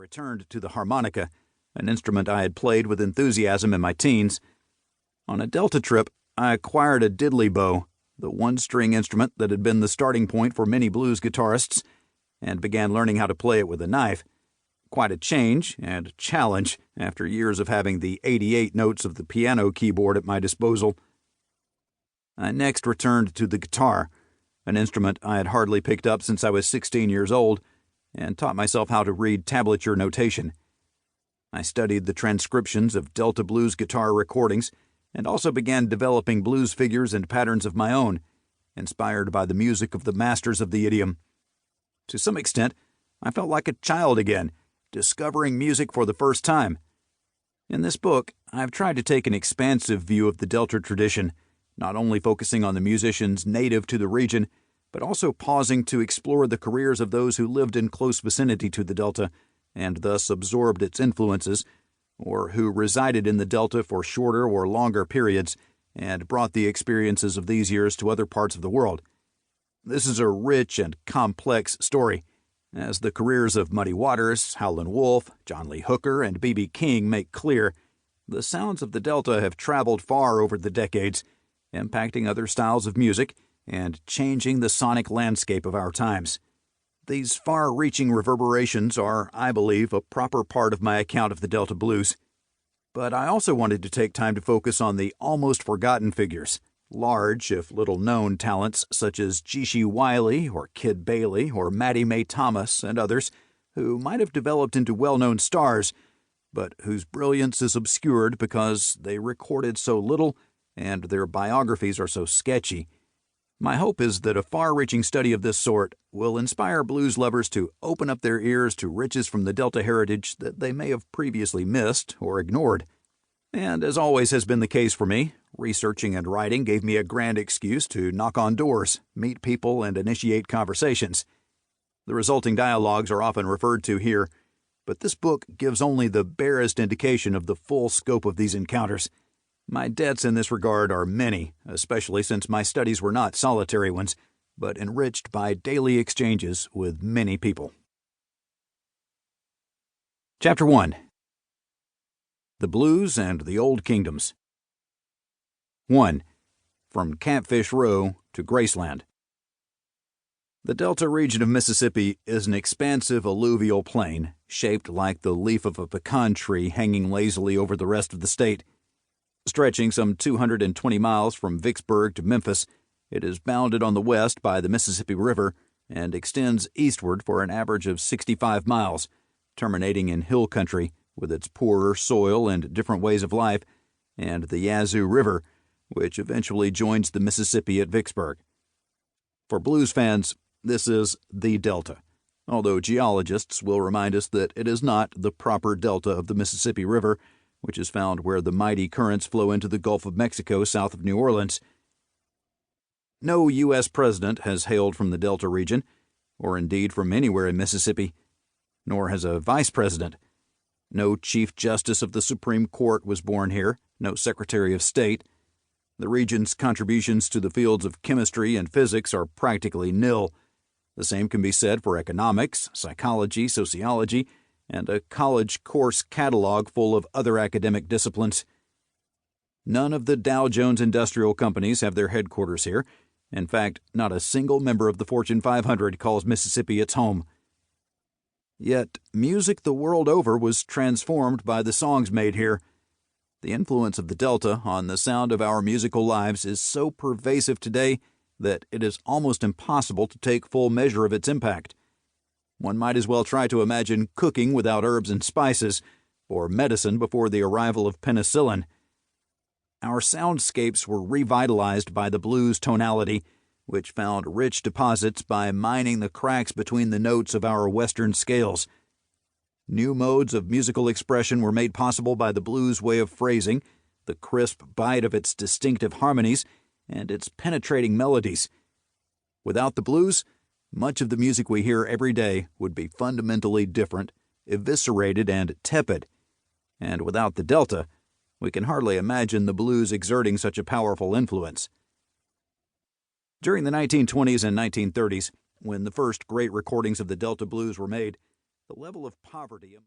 returned to the harmonica, an instrument I had played with enthusiasm in my teens. On a Delta trip, I acquired a diddley bow, the one-string instrument that had been the starting point for many blues guitarists, and began learning how to play it with a knife. Quite a change and challenge after years of having the 88 notes of the piano keyboard at my disposal. I next returned to the guitar, an instrument I had hardly picked up since I was 16 years old, and taught myself how to read tablature notation. I studied the transcriptions of Delta blues guitar recordings and also began developing blues figures and patterns of my own, inspired by the music of the masters of the idiom. To some extent, I felt like a child again, discovering music for the first time. In this book, I've tried to take an expansive view of the Delta tradition, not only focusing on the musicians native to the region, but also pausing to explore the careers of those who lived in close vicinity to the Delta and thus absorbed its influences, or who resided in the Delta for shorter or longer periods and brought the experiences of these years to other parts of the world. This is a rich and complex story, as the careers of Muddy Waters, Howlin Wolf, John Lee Hooker, and B.B. King make clear. The sounds of the Delta have traveled far over the decades, impacting other styles of music and changing the sonic landscape of our times. These far-reaching reverberations are, I believe, a proper part of my account of the Delta blues. But I also wanted to take time to focus on the almost forgotten figures, large, if little-known talents such as G.C. Wiley or Kid Bailey or Mattie Mae Thomas and others, who might have developed into well-known stars, but whose brilliance is obscured because they recorded so little and their biographies are so sketchy. My hope is that a far-reaching study of this sort will inspire blues lovers to open up their ears to riches from the Delta heritage that they may have previously missed or ignored. And as always has been the case for me, researching and writing gave me a grand excuse to knock on doors, meet people, and initiate conversations. The resulting dialogues are often referred to here, but this book gives only the barest indication of the full scope of these encounters. My debts in this regard are many, especially since my studies were not solitary ones, but enriched by daily exchanges with many people. Chapter 1. The Blues and the Old Kingdoms. 1. From Catfish Row to Graceland. The Delta region of Mississippi is an expansive alluvial plain, shaped like the leaf of a pecan tree hanging lazily over the rest of the state. Stretching some 220 miles from Vicksburg to Memphis, it is bounded on the west by the Mississippi River and extends eastward for an average of 65 miles, terminating in hill country with its poorer soil and different ways of life, and the Yazoo River, which eventually joins the Mississippi at Vicksburg. For blues fans, this is the Delta, although geologists will remind us that it is not the proper delta of the Mississippi River, which is found where the mighty currents flow into the Gulf of Mexico south of New Orleans. No U.S. president has hailed from the Delta region, or indeed from anywhere in Mississippi, nor has a vice president. No Chief Justice of the Supreme Court was born here, no Secretary of State. The region's contributions to the fields of chemistry and physics are practically nil. The same can be said for economics, psychology, sociology, and a college course catalog full of other academic disciplines. None of the Dow Jones Industrial Companies have their headquarters here. In fact, not a single member of the Fortune 500 calls Mississippi its home. Yet, music the world over was transformed by the songs made here. The influence of the Delta on the sound of our musical lives is so pervasive today that it is almost impossible to take full measure of its impact. One might as well try to imagine cooking without herbs and spices, or medicine before the arrival of penicillin. Our soundscapes were revitalized by the blues tonality, which found rich deposits by mining the cracks between the notes of our Western scales. New modes of musical expression were made possible by the blues way of phrasing, the crisp bite of its distinctive harmonies, and its penetrating melodies. Without the blues, much of the music we hear every day would be fundamentally different, eviscerated, and tepid. And without the Delta, we can hardly imagine the blues exerting such a powerful influence. During the 1920s and 1930s, when the first great recordings of the Delta blues were made, the level of poverty